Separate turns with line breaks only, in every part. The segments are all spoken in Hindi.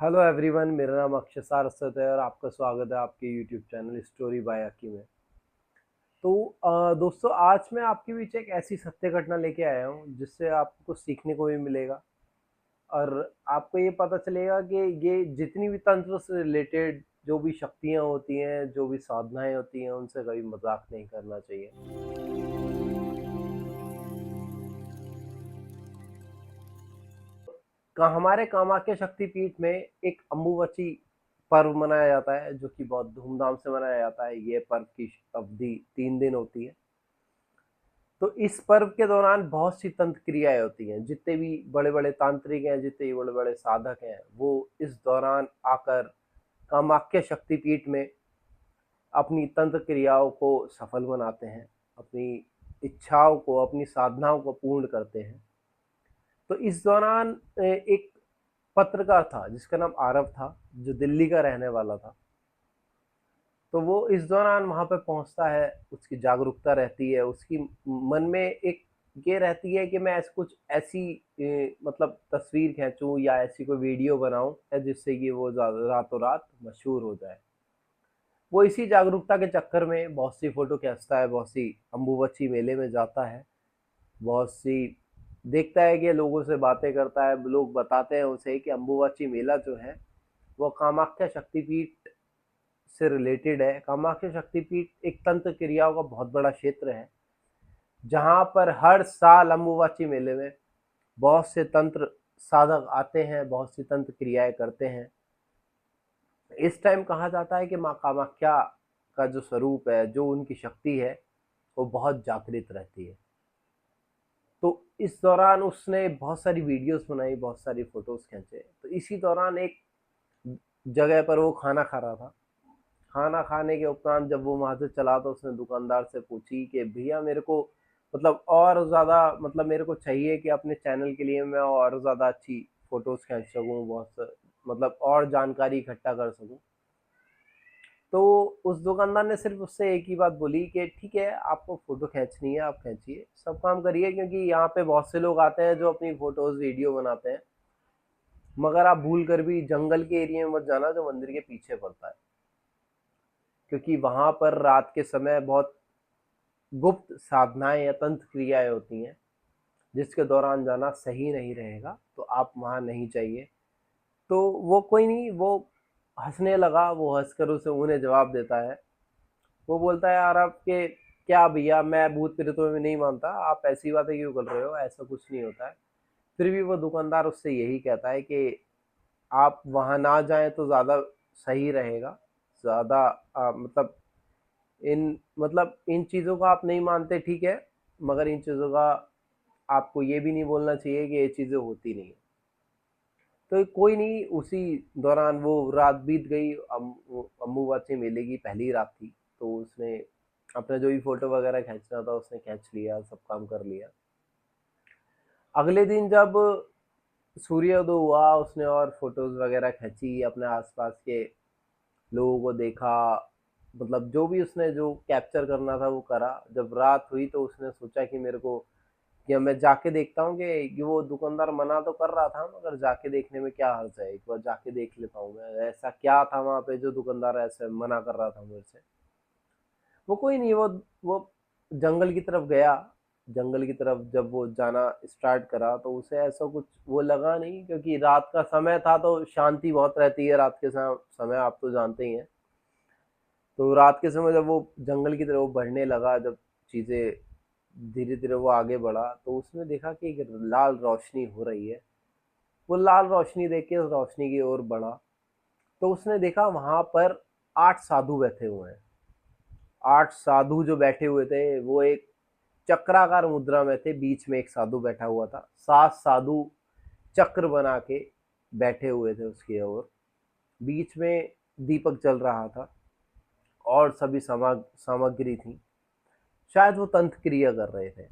हेलो एवरीवन, मेरा नाम अक्षय सारस्वत है और आपका स्वागत है आपके यूट्यूब चैनल स्टोरी बाय अकी में। तो दोस्तों, आज मैं आपके बीच एक ऐसी सत्य घटना लेके आया हूँ जिससे आपको कुछ सीखने को भी मिलेगा और आपको ये पता चलेगा कि ये जितनी भी तंत्र से रिलेटेड जो भी शक्तियाँ होती हैं, जो भी साधनाएं होती हैं, उनसे कभी मजाक नहीं करना चाहिए। हमारे कामाख्या शक्तिपीठ में एक अम्बुबाची पर्व मनाया जाता है जो कि बहुत धूमधाम से मनाया जाता है। ये पर्व की अवधि 3 दिन होती है। तो इस पर्व के दौरान बहुत सी तंत्र क्रियाएं होती हैं। जितने भी बड़े बड़े तांत्रिक हैं, जितने भी बड़े बड़े साधक हैं, वो इस दौरान आकर कामाख्या शक्तिपीठ में अपनी तंत्र क्रियाओं को सफल बनाते हैं, अपनी इच्छाओं को, अपनी साधनाओं को पूर्ण करते हैं। तो इस दौरान एक पत्रकार था जिसका नाम आरव था, जो दिल्ली का रहने वाला था। तो वो इस दौरान वहां पे पहुंचता है, उसकी जागरूकता रहती है, उसकी मन में एक ये रहती है कि मैं ऐसे कुछ ऐसी मतलब तस्वीर खींचूं या ऐसी कोई वीडियो बनाऊं जिससे कि वो रातों रात मशहूर हो जाए। वो इसी जागरूकता के चक्कर में बहुत सी फोटो खींचता है, बहुत सी अम्बुबच्ची मेले में जाता है, बहुत सी देखता है कि लोगों से बातें करता है। लोग बताते हैं उसे कि अम्बुबाची मेला जो है वो कामाख्या शक्तिपीठ से रिलेटेड है। कामाख्या शक्तिपीठ एक तंत्र क्रियाओं का बहुत बड़ा क्षेत्र है, जहां पर हर साल अम्बुबाची मेले में बहुत से तंत्र साधक आते हैं, बहुत सी तंत्र क्रियाएं करते हैं। इस टाइम कहा जाता है कि माँ कामाख्या का जो स्वरूप है, जो उनकी शक्ति है, वो बहुत जागृत रहती है। तो इस दौरान उसने बहुत सारी वीडियोस बनाई, बहुत सारी फोटोज खींचे। तो इसी दौरान एक जगह पर वो खाना खा रहा था। खाना खाने के उपरांत जब वो वहां से चला तो उसने दुकानदार से पूछी कि भैया, मेरे को मतलब और ज़्यादा मतलब मेरे को चाहिए कि अपने चैनल के लिए मैं और ज़्यादा अच्छी फोटोज खींच सकूँ, मतलब और जानकारी इकट्ठा कर सकूँ। तो उस दुकानदार ने सिर्फ उससे एक ही बात बोली कि ठीक है, आपको फोटो खींचनी है, आप खींचिए, सब काम करिए, क्योंकि यहाँ पे बहुत से लोग आते हैं जो अपनी फोटोज वीडियो बनाते हैं। मगर आप भूल कर भी जंगल के एरिया में मत जाना जो मंदिर के पीछे पड़ता है, क्योंकि वहां पर रात के समय बहुत गुप्त साधनाएं या तंत्र क्रियाएं होती हैं, जिसके दौरान जाना सही नहीं रहेगा, तो आप वहां नहीं जाइए। तो वो कोई नहीं, वो हंसने लगा। वो हंसकर उसे उन्हें जवाब देता है। वो बोलता है, यार आपके क्या भैया, मैं भूत प्रेतों में नहीं मानता, आप ऐसी बातें क्यों कर रहे हो, ऐसा कुछ नहीं होता है। फिर भी वो दुकानदार उससे यही कहता है कि आप वहां ना जाएं तो ज्यादा सही रहेगा। ज्यादा मतलब इन चीज़ों को आप नहीं मानते, ठीक है, मगर इन चीज़ों का आपको ये भी नहीं बोलना चाहिए कि ये चीज़ें होती नहीं है। तो कोई नहीं, उसी दौरान वो रात बीत गई। अम्बुबाची मेले की पहली रात थी। तो उसने अपना जो भी फोटो वगैरह खींचना था उसने खींच लिया, सब काम कर लिया। अगले दिन जब सूर्योदय हुआ, उसने और फोटोज वगैरह खींची, अपने आसपास के लोगों को देखा, मतलब जो भी उसने जो कैप्चर करना था वो करा। जब रात हुई तो उसने सोचा कि मेरे को कि मैं जाके देखता हूँ कि वो दुकानदार मना तो कर रहा था, मगर जाके देखने में क्या हर्ज है, एक बार जाके देख लेता हूँ मैं, ऐसा क्या था वहां पे जो दुकानदार ऐसे मना कर रहा था मेरे से। वो कोई नहीं, वो जंगल की तरफ गया। जंगल की तरफ जब वो जाना स्टार्ट करा तो उसे ऐसा कुछ वो लगा नहीं, क्योंकि रात का समय था तो शांति बहुत रहती है रात के समय, आप तो जानते ही हैं। तो रात के समय जब वो जंगल की तरफ बढ़ने लगा, जब चीजें धीरे धीरे वो आगे बढ़ा, तो उसने देखा कि एक लाल रोशनी हो रही है। वो लाल रोशनी देख के उस रोशनी की ओर बढ़ा। तो उसने देखा वहां पर 8 साधु बैठे हुए हैं। 8 साधु जो बैठे हुए थे वो एक चक्राकार मुद्रा में थे। बीच में एक साधु बैठा हुआ था, 7 साधु चक्र बना के बैठे हुए थे उसकी ओर। बीच में दीपक जल रहा था और सभी सामग्री थी। शायद वो तंत्र क्रिया कर रहे थे।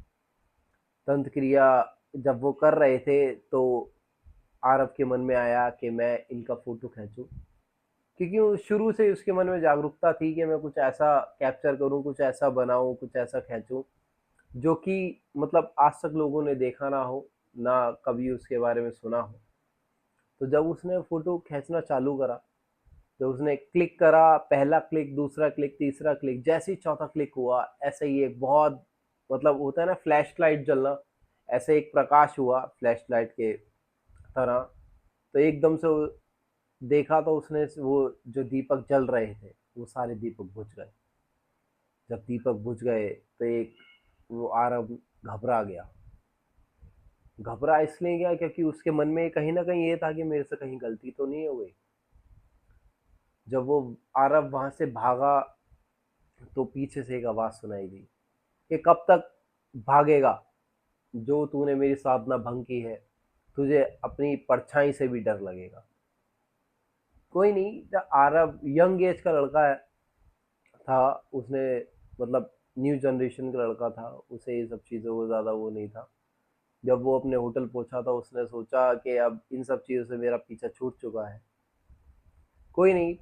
तंत्र क्रिया जब वो कर रहे थे तो आरव के मन में आया कि मैं इनका फोटो खींचूं, क्योंकि शुरू से उसके मन में जागरूकता थी कि मैं कुछ ऐसा कैप्चर करूं, कुछ ऐसा बनाऊं, कुछ ऐसा खींचूं जो कि मतलब आज तक लोगों ने देखा ना हो, ना कभी उसके बारे में सुना हो। तो जब उसने फोटो खींचना चालू करा, जब उसने क्लिक करा, पहला क्लिक, दूसरा क्लिक, तीसरा क्लिक, जैसे ही चौथा क्लिक हुआ, ऐसे ही एक बहुत, मतलब होता है ना फ्लैश लाइट जलना, ऐसे एक प्रकाश हुआ फ्लैश लाइट के तरह। तो एकदम से देखा तो उसने वो जो दीपक जल रहे थे वो सारे दीपक बुझ गए। जब दीपक बुझ गए तो एक वो आरब घबरा गया। घबरा इसलिए गया क्योंकि उसके मन में कहीं ना कहीं ये था कि मेरे से कहीं गलती तो नहीं हो गई। जब वो आरब वहां से भागा तो पीछे से एक आवाज सुनाई दी कि कब तक भागेगा, जो तूने मेरी साधना भंग की है, तुझे अपनी परछाई से भी डर लगेगा। कोई नहीं, जब आरब यंग एज का लड़का था, उसने मतलब न्यू जनरेशन का लड़का था, उसे ये सब चीज़ों को ज़्यादा वो नहीं था। जब वो अपने होटल पहुंचा था उसने सोचा कि अब इन सब चीज़ों से मेरा पीछा छूट चुका है। कोई नहीं,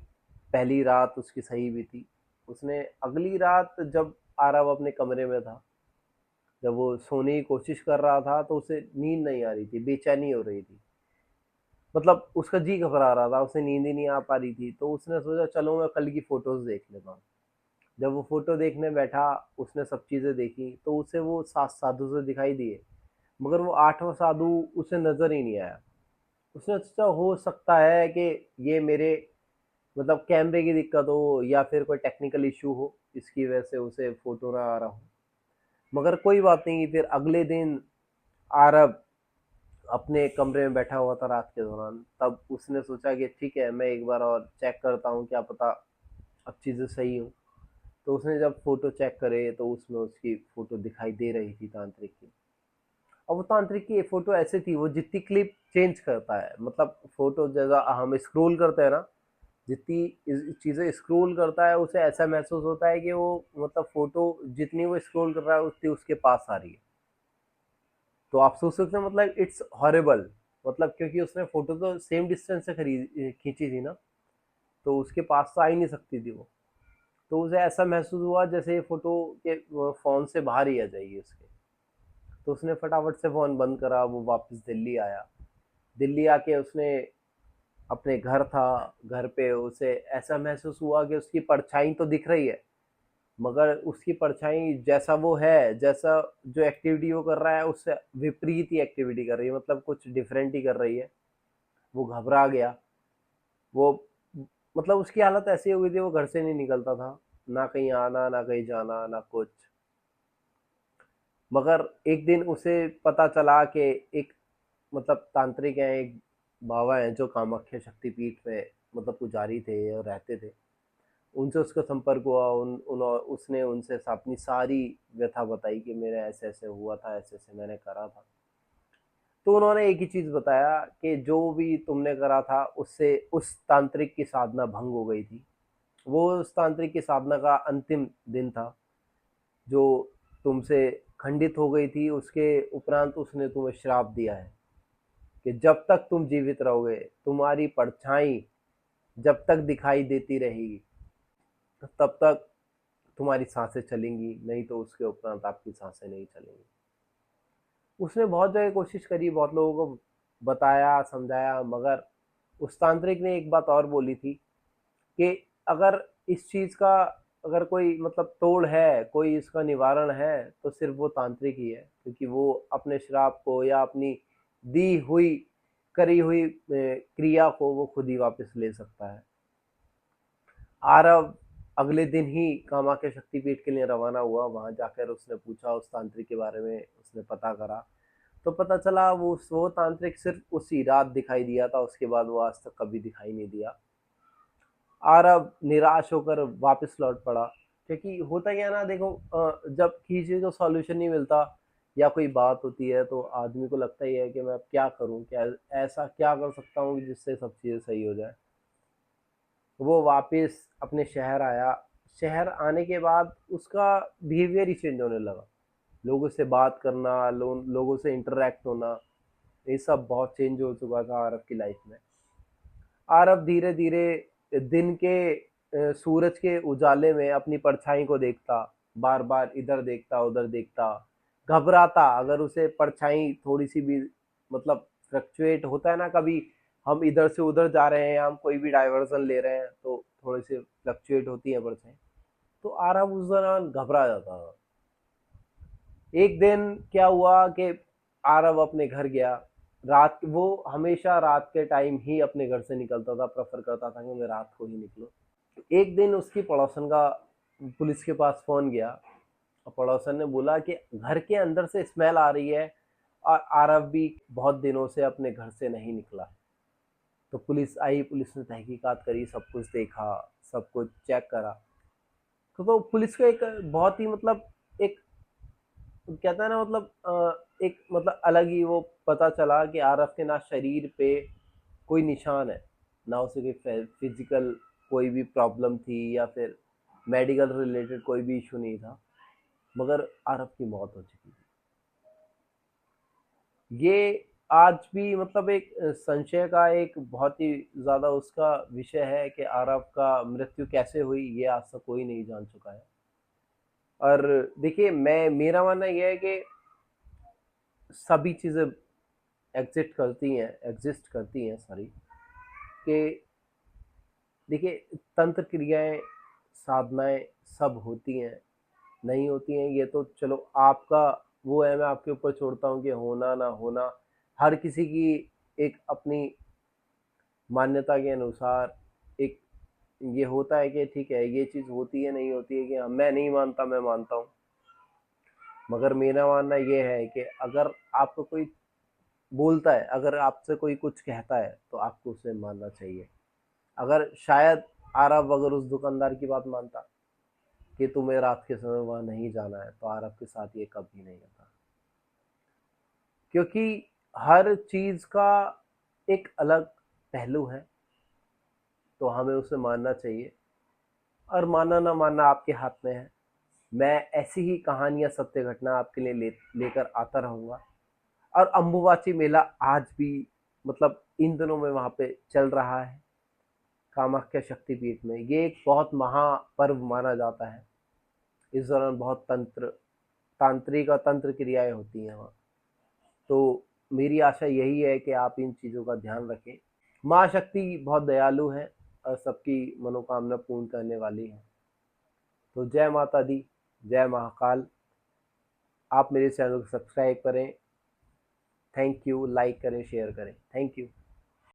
पहली रात उसकी सही भी थी। उसने अगली रात जब आरव अपने कमरे में था, जब वो सोने की कोशिश कर रहा था तो उसे नींद नहीं आ रही थी, बेचैनी हो रही थी। मतलब उसका जी घबरा रहा था, उसे नींद ही नहीं आ पा रही थी। तो उसने सोचा चलो मैं कल की फोटोज देख लेता हूँ। जब वो फोटो देखने बैठा, उसने सब चीजें देखी तो उसे वो 7 साधु से दिखाई दिए, मगर वो 8वां साधु उसे नजर ही नहीं आया। उसने सोचा हो सकता है कि ये मेरे मतलब कैमरे की दिक्कत हो या फिर कोई टेक्निकल इशू हो, इसकी वजह से उसे फोटो ना आ रहा हो। मगर कोई बात नहीं, फिर अगले दिन आरब अपने कमरे में बैठा हुआ था रात के दौरान। तब उसने सोचा कि ठीक है, मैं एक बार और चेक करता हूँ, क्या पता अब चीज़ें सही हो। तो उसने जब फोटो चेक करे तो उसमें उसकी फोटो दिखाई दे रही थी तांत्रिक की। और वो तांत्रिक की फोटो ऐसे थी, वो जितनी क्लिप चेंज करता है, मतलब फोटो जैसा हम स्क्रॉल करते हैं ना, जितनी चीज़ें स्क्रॉल करता है उसे ऐसा महसूस होता है कि वो मतलब फोटो जितनी वो स्क्रॉल कर रहा है उतनी उसके पास आ रही है। तो आप सोच सकते हैं, मतलब इट्स हॉरेबल। मतलब क्योंकि उसने फोटो तो सेम डिस्टेंस से खरीद खींची थी ना, तो उसके पास तो आ ही नहीं सकती थी वो। तो उसे ऐसा महसूस हुआ जैसे ये फोटो के फोन से बाहर ही आ जाएगी उसके। तो उसने फटाफट से फोन बंद करा, वो वापस दिल्ली आया। दिल्ली आके उसने अपने घर था, घर पे उसे ऐसा महसूस हुआ कि उसकी परछाई तो दिख रही है, मगर उसकी परछाई जैसा वो है, जैसा जो एक्टिविटी वो कर रहा है उससे विपरीत ही एक्टिविटी कर रही है, मतलब कुछ डिफरेंट ही कर रही है। वो घबरा गया। वो मतलब उसकी हालत ऐसी हो गई थी, वो घर से नहीं निकलता था, ना कहीं आना ना कहीं जाना ना कुछ। मगर एक दिन उसे पता चला कि एक मतलब तांत्रिक हैं, एक बाबा हैं जो कामाख्या शक्तिपीठ में मतलब पुजारी थे और रहते थे। उनसे उसका संपर्क हुआ। उसने उनसे अपनी सारी व्यथा बताई कि मेरा ऐसे ऐसे हुआ था, ऐसे ऐसे मैंने करा था। तो उन्होंने एक ही चीज बताया कि जो भी तुमने करा था उससे उस तांत्रिक की साधना भंग हो गई थी। वो उस तांत्रिक की साधना का अंतिम दिन था जो तुमसे खंडित हो गई थी। उसके उपरांत उसने तुम्हें श्राप दिया है कि जब तक तुम जीवित रहोगे, तुम्हारी परछाई जब तक दिखाई देती रहेगी तब तक तुम्हारी सांसें चलेंगी, नहीं तो उसके उपरांत आपकी सांसें नहीं चलेंगी। उसने बहुत जगह कोशिश करी, बहुत लोगों को बताया समझाया, मगर उस तांत्रिक ने एक बात और बोली थी कि अगर इस चीज का अगर कोई मतलब तोड़ है, कोई इसका निवारण है, तो सिर्फ वो तांत्रिक ही है, क्योंकि वो अपने श्राप को या अपनी दी हुई करी हुई क्रिया को वो खुद ही वापस ले सकता है। आरव अगले दिन ही कामाख्या शक्तिपीठ के लिए रवाना हुआ। वहां जाकर उसने पूछा उस तांत्रिक के बारे में, उसने पता करा तो पता चला वो तांत्रिक सिर्फ उसी रात दिखाई दिया था, उसके बाद वो आज तक कभी दिखाई नहीं दिया। आरव निराश होकर वापस लौट पड़ा, क्योंकि होता क्या है ना, देखो जब किसी को सॉल्यूशन नहीं मिलता या कोई बात होती है तो आदमी को लगता ही है कि मैं अब क्या करूं, क्या ऐसा क्या कर सकता हूं जिससे सब चीजें सही हो जाए। वो वापस अपने शहर आया। शहर आने के बाद उसका बिहेवियर ही चेंज होने लगा। लोगों से बात करना, लोगों से इंटरेक्ट होना, ये सब बहुत चेंज हो चुका था आरव की लाइफ में। आरव धीरे धीरे दिन के सूरज के उजाले में अपनी परछाई को देखता, बार बार इधर देखता उधर देखता, घबराता अगर उसे परछाई थोड़ी सी भी मतलब फ्लक्चुएट होता है ना कभी, हम इधर से उधर जा रहे हैं, हम कोई भी डाइवर्जन ले रहे हैं तो थोड़े से फ्लक्चुएट होती है परछाई। तो आरव उस दौरान घबरा जाता था। एक दिन क्या हुआ कि आरव अपने घर गया। रात वो हमेशा रात के टाइम ही अपने घर से निकलता था, प्रेफर करता था कि मैं रात को ही निकलूं। एक दिन उसकी पड़ोसन का पुलिस के पास फोन गया और पड़ोसन ने बोला कि घर के अंदर से स्मेल आ रही है और आरव भी बहुत दिनों से अपने घर से नहीं निकला। तो पुलिस आई, पुलिस ने तहकीकात करी, सब कुछ देखा, सब कुछ चेक करा। तो पुलिस को एक बहुत ही मतलब एक कहता है ना मतलब एक मतलब अलग ही वो पता चला कि आरव के ना शरीर पे कोई निशान है, ना उसे कोई फिजिकल कोई भी प्रॉब्लम थी या फिर मेडिकल रिलेटेड कोई भी इशू नहीं था, मगर आरव की मौत हो चुकी थी। ये आज भी मतलब एक संशय का एक बहुत ही ज़्यादा उसका विषय है कि आरव का मृत्यु कैसे हुई, ये आज तक कोई नहीं जान चुका है। और देखिए, मैं मेरा मानना यह है कि सभी चीज़ें एग्जिस्ट करती हैं सॉरी, कि देखिए तंत्र क्रियाएं, साधनाएं सब होती हैं, नहीं होती हैं ये तो चलो आपका वो है, मैं आपके ऊपर छोड़ता हूँ कि होना ना होना हर किसी की एक अपनी मान्यता के अनुसार एक ये होता है कि ठीक है ये चीज़ होती है, नहीं होती है कि हाँ, मैं नहीं मानता, मैं मानता हूँ। मगर मेरा मानना ये है कि अगर आपको कोई बोलता है, अगर आपसे कोई कुछ कहता है तो आपको उसे मानना चाहिए। अगर शायद आरव अगर उस दुकानदार की बात मानता कि तुम्हें रात के समय वहां नहीं जाना है, तो आरव के साथ ये कभी नहीं होता। क्योंकि हर चीज का एक अलग पहलू है, तो हमें उसे मानना चाहिए, और मानना ना मानना आपके हाथ में है। मैं ऐसी ही कहानियां, सत्य घटना आपके लिए लेकर आता रहूंगा। और अम्बुबाची मेला आज भी मतलब इन दिनों में वहां पे चल रहा है कामाख्या शक्तिपीठ में। ये एक बहुत महापर्व माना जाता है। इस दौरान बहुत तांत्रिक और तंत्र क्रियाएं होती हैं वहाँ। तो मेरी आशा यही है कि आप इन चीज़ों का ध्यान रखें। माँ शक्ति बहुत दयालु है और सबकी मनोकामना पूर्ण करने वाली है। तो जय माता दी, जय महाकाल। आप मेरे चैनल को सब्सक्राइब करें। Thank you. लाइक करें, शेयर करें। Thank you.